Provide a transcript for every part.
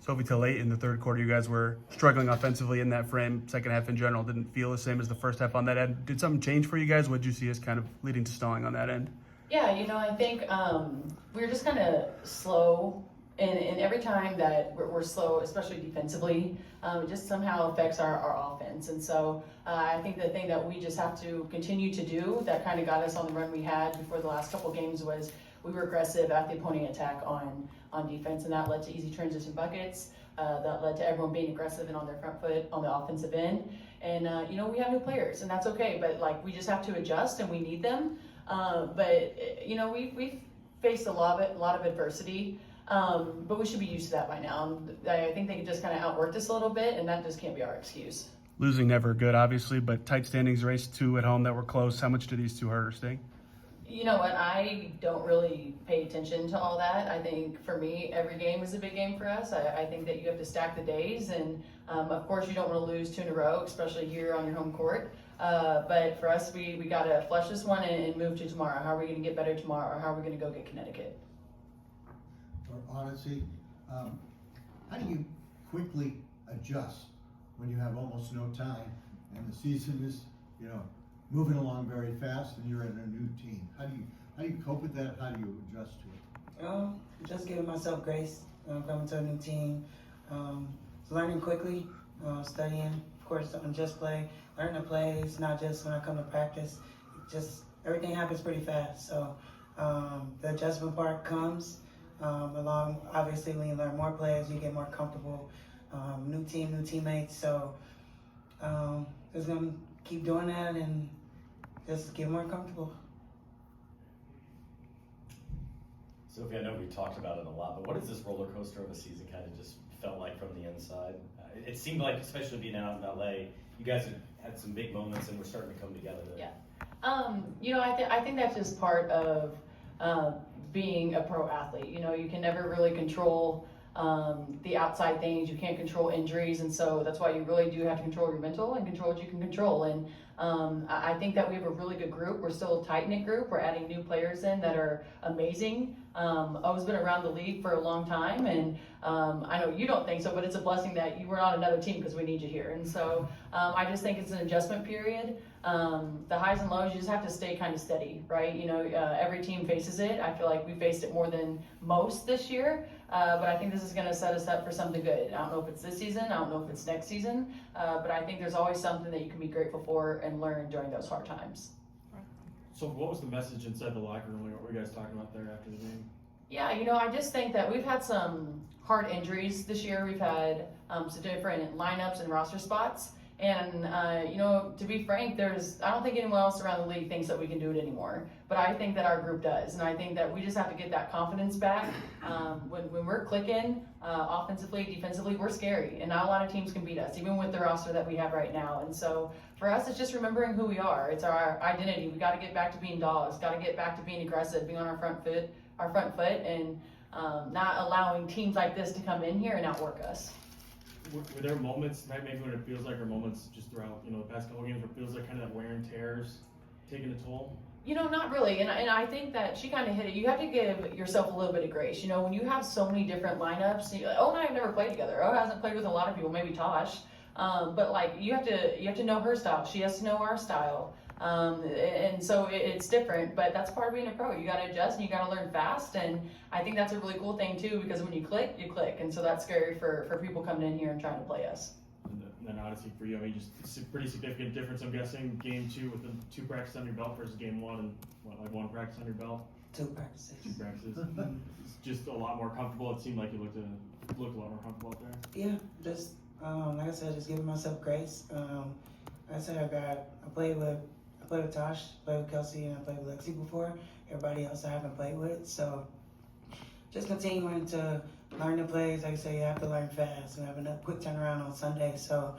Sophie, till late in the third quarter, you guys were struggling offensively in that frame. Second half in general didn't feel the same as the first half on that end. Did something change for you guys? What did you see as kind of leading to stalling on that end? Yeah, I think we were just kind of slow. And every time that we're slow, especially defensively, it just somehow affects our offense. And so I think the thing that we just have to continue to do that kind of got us on the run we had before the last couple games was we were aggressive at the opposing attack on defense, and that led to easy transition buckets. That led to everyone being aggressive and on their front foot on the offensive end. And we have new players, and that's okay. But like we just have to adjust, and we need them. We've faced a lot of adversity. But we should be used to that by now. I think they just kind of outworked us a little bit, and that just can't be our excuse. Losing never good, obviously, but tight standings, race 2 at home that were close. How much do these 2 hurt or sting? You know what? I don't really pay attention to all that. I think for me, every game is a big game for us. I think that you have to stack the days, and of course, you don't want to lose 2 in a row, especially here on your home court. But for us, we got to flush this one and move to tomorrow. How are we going to get better tomorrow? Or how are we going to go get Connecticut? For Odyssey, how do you quickly adjust when you have almost no time and the season is, moving along very fast and you're in a new team? How do you cope with that? How do you adjust to it? Just giving myself grace, coming to a new team, learning quickly, studying, of course, on just play, learning to play. It's not just when I come to practice, just everything happens pretty fast. So the adjustment part comes. Along, obviously, when you learn more players, you get more comfortable. New team, new teammates. So just gonna keep doing that and just get more comfortable. Sophie, I know we talked about it a lot, but what does this roller coaster of a season kind of just felt like from the inside? It seemed like, especially being out in LA, you guys had some big moments and we're starting to come together. Yeah. I think that's just part of being a pro athlete. You can never really control the outside things. You can't control injuries, and so that's why you really do have to control your mental and control what you can control. And I think that we have a really good group. We're still a tight-knit group. We're adding new players in that are amazing. I've been around the league for a long time, and I know you don't think so, but it's a blessing that you were on another team because we need you here. And so I just think it's an adjustment period. The highs and lows, you just have to stay kind of steady, right? Every team faces it. I feel like we faced it more than most this year, but I think this is going to set us up for something good. I don't know if it's this season, I don't know if it's next season, but I think there's always something that you can be grateful for and learn during those hard times. So what was the message inside the locker room? What were you guys talking about there after the game? Yeah, I just think that we've had some hard injuries this year. We've had some different lineups and roster spots. And, to be frank, I don't think anyone else around the league thinks that we can do it anymore. But I think that our group does. And I think that we just have to get that confidence back. When we're clicking offensively, defensively, we're scary. And not a lot of teams can beat us, even with the roster that we have right now. And so for us, it's just remembering who we are. It's our identity. We got to get back to being dogs, got to get back to being aggressive, being on our front foot, and not allowing teams like this to come in here and outwork us. Were there moments, right, maybe when it feels like, or moments just throughout, the past couple games where it feels like kind of that wear and tears taking a toll? Not really. And I think that she kind of hit it. You have to give yourself a little bit of grace. When you have so many different lineups, and I have never played together. Hasn't played with a lot of people, maybe Tosh. But you have to know her style. She has to know our style. And so it's different, but that's part of being a pro. You got to adjust and you got to learn fast. And I think that's a really cool thing too, because when you click, you click. And so that's scary for people coming in here and trying to play us. And then Odyssey for you, just a pretty significant difference. I'm guessing game 2 with the 2 practices on your belt versus game 1 and 1 practice on your belt? 2 practices. 2 practices. It's just a lot more comfortable. It seemed like you looked a lot more comfortable out there. Yeah, just like I said, just giving myself grace. Like I said, I played with Tosh, played with Kelsey, and I played with Lexi before. Everybody else I haven't played with, so just continuing to learn the plays. Like I say, you have to learn fast. We have a quick turnaround on Sunday, so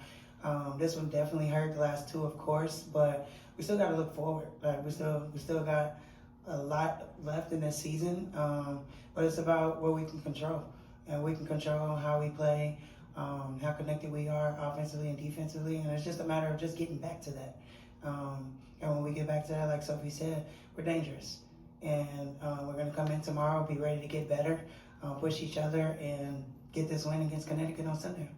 this one definitely hurt. The last 2, of course, but we still got to look forward. Like we still got a lot left in this season, but it's about what we can control, and we can control how we play, how connected we are offensively and defensively, and it's just a matter of just getting back to that. And when we get back to that, like Sophie said, we're dangerous. And we're going to come in tomorrow, be ready to get better, push each other, and get this win against Connecticut on Sunday.